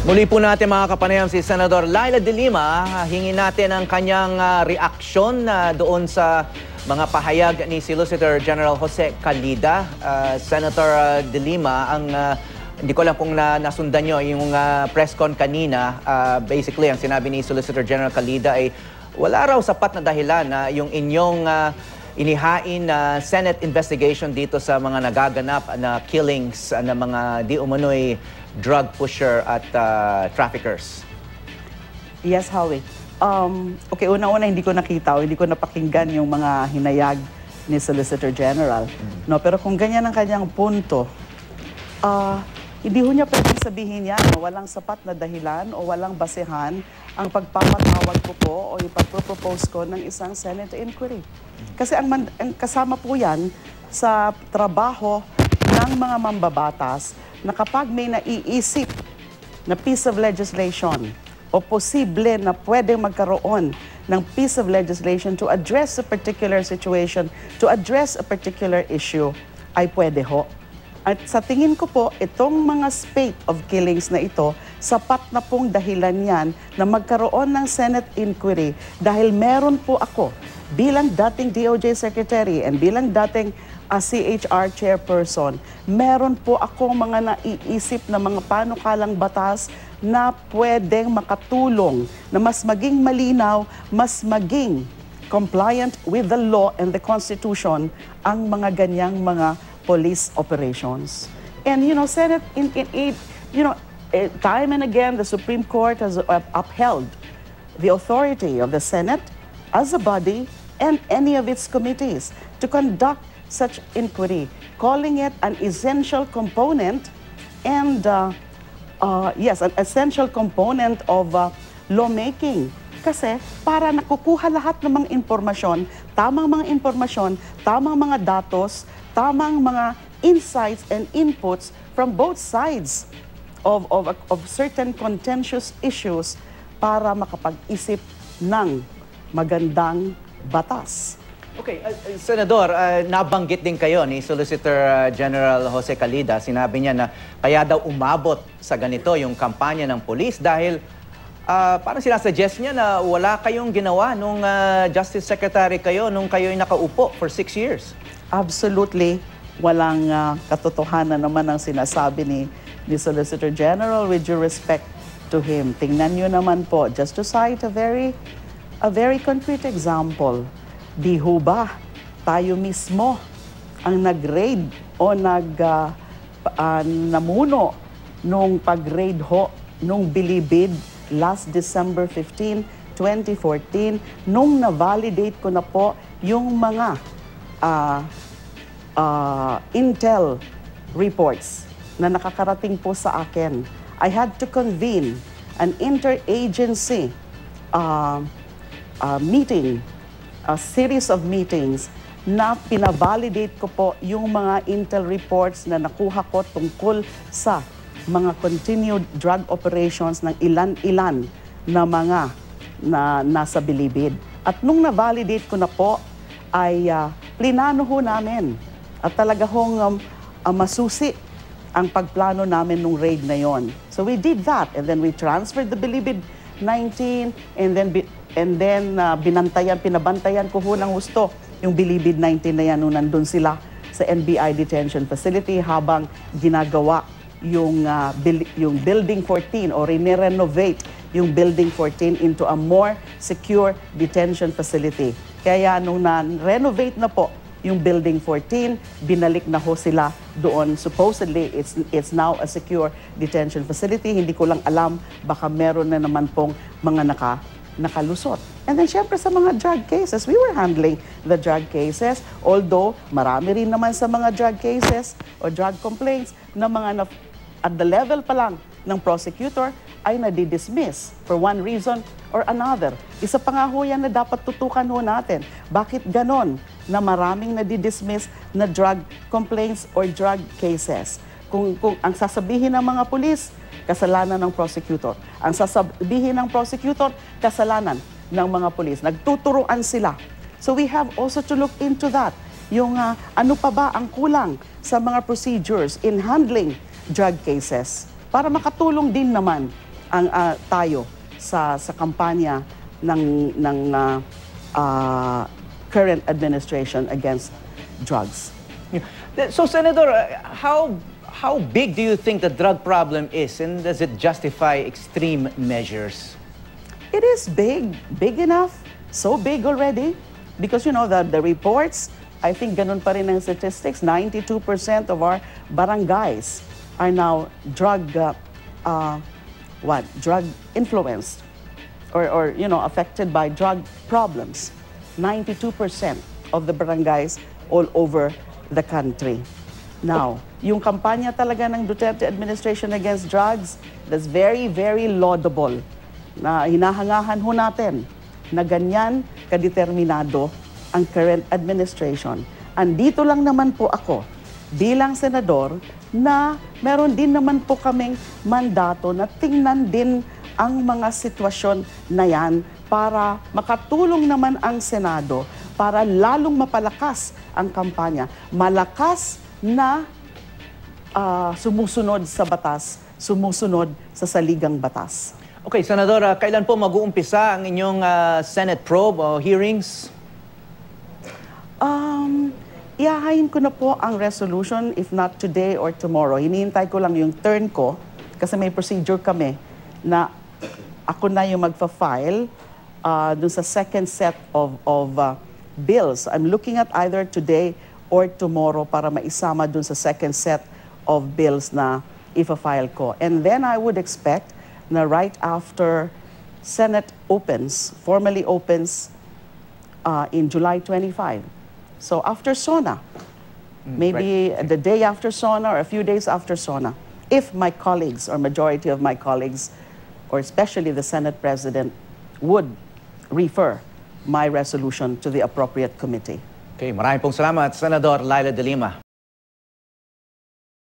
Muli po natin mga kapanayam si Senador Leila De Lima. Hingin natin ang kanyang reaksyon doon sa mga pahayag ni Solicitor General Jose Calida. Senator De Lima, hindi ko alam kung nasundan nyo yung press con kanina. Basically, ang sinabi ni Solicitor General Calida ay wala raw sapat na dahilan na yung inyong inihain na Senate investigation dito sa mga nagaganap na killings ng mga di umano'y drug pusher at traffickers. Yes, Howie. Okay, una-una hindi ko nakita o hindi ko napakinggan yung mga hinayag ni Solicitor General. No, pero kung ganyan ang kanyang punto, hindi ho niya pwedeng sabihin yan na walang sapat na dahilan o walang basehan ang pagpapatawag ko po o yung pagpropose ko ng isang Senate inquiry. Kasi ang kasama po yan sa trabaho ng mga mambabatas na kapag may naiisip na piece of legislation o posible na pwedeng magkaroon ng piece of legislation to address a particular situation, to address a particular issue, ay pwede ho. At sa tingin ko po, itong mga spate of killings na ito, sapat na pong dahilan yan na magkaroon ng Senate inquiry dahil meron po ako bilang dating DOJ Secretary and bilang dating CHR Chairperson, meron po akong mga naiisip na mga panukalang batas na pwedeng makatulong na mas maging malinaw, mas maging compliant with the law and the Constitution ang mga ganyang mga police operations. And you know, Senate, time and again, the Supreme Court has upheld the authority of the Senate as a body and any of its committees to conduct such inquiry, calling it an essential component and, yes, an essential component of lawmaking. Kasi para nakukuha lahat ng mga impormasyon, tamang mga datos, tamang mga insights and inputs from both sides of certain contentious issues para makapag-isip ng magandang batas. Okay, Senador, nabanggit din kayo ni Solicitor General Jose Calida. Sinabi niya na kaya daw umabot sa ganito yung kampanya ng police dahil parang sinasuggest niya na wala kayong ginawa nung Justice Secretary kayo nung kayo'y nakaupo for 6 years. Absolutely. Walang katotohanan naman ang sinasabi ni Solicitor General with due respect to him. Tingnan niyo naman po, just to cite a very concrete example. Di ho ba tayo mismo ang nag-raid o namuno nung pag-raid ho nung Bilibid last December 15, 2014 nung na-validate ko na po yung mga intel reports na nakakarating po sa akin. I had to convene an interagency meeting, a series of meetings na pinavalidate ko po yung mga intel reports na nakuha ko tungkol sa mga continued drug operations ng ilan-ilan na mga nasa Bilibid. At nung na-validate ko na po, ay plinano ho namin at talaga hong masusi ang pagplano namin nung raid na yon. So we did that and then we transferred the Bilibid 19 and then pinabantayan ko ho ng gusto yung Bilibid 19 na yan nung nandun sila sa NBI detention facility habang ginagawa yung Building 14 o renovate yung Building 14 into a more secure detention facility. Kaya nung na-renovate na po yung Building 14, binalik na ho sila doon. Supposedly, it's now a secure detention facility. Hindi ko lang alam, baka meron na naman pong mga nakalusot. And then, syempre, sa mga drug cases, we were handling the drug cases. Although, marami rin naman sa mga drug cases o drug complaints na mga at the level pa lang ng prosecutor ay nadi-dismiss for one reason or another. Isa pa nga ho yan na dapat tutukan ho natin. Bakit ganon na maraming nadi-dismiss na drug complaints or drug cases? Kung ang sasabihin ng mga pulis, kasalanan ng prosecutor. Ang sasabihin ng prosecutor, kasalanan ng mga pulis. Nagtuturuan sila. So we have also to look into that. Yung ano pa ba ang kulang sa mga procedures in handling drug cases para makatulong din naman tayo sa kampanya ng current administration against drugs. So, Senator, how big do you think the drug problem is, and does it justify extreme measures? It is big enough, so big already, because the reports, I think ganun pa rin ang statistics, 92% of our barangays are now drug influenced or affected by drug problems. 92% of the barangays all over the country. Now, yung kampanya talaga ng Duterte administration against drugs, that's very, very laudable. Na hinahangahan ho natin na ganyan kadeterminado ang current administration. Andito lang naman po ako bilang senador na meron din naman po kaming mandato na tingnan din ang mga sitwasyon na yan para makatulong naman ang Senado para lalong mapalakas ang kampanya. Malakas na sumusunod sa batas, sumusunod sa saligang batas. Okay, Senadora, kailan po mag-uumpisa ang inyong Senate probe o hearings? Ihahain ko na po ang resolution, if not today or tomorrow. Hinihintay ko lang yung turn ko kasi may procedure kami na ako na yung magfa-file dun sa second set of bills. I'm looking at either today or tomorrow para maisama dun sa second set of bills na ifa-file ko. And then I would expect na right after Senate formally opens in July 25. So after SONA, maybe the day after SONA or a few days after SONA, if my colleagues or majority of my colleagues, or especially the Senate President, would refer my resolution to the appropriate committee. Okay, maraming pong salamat, Senador Laila de Lima.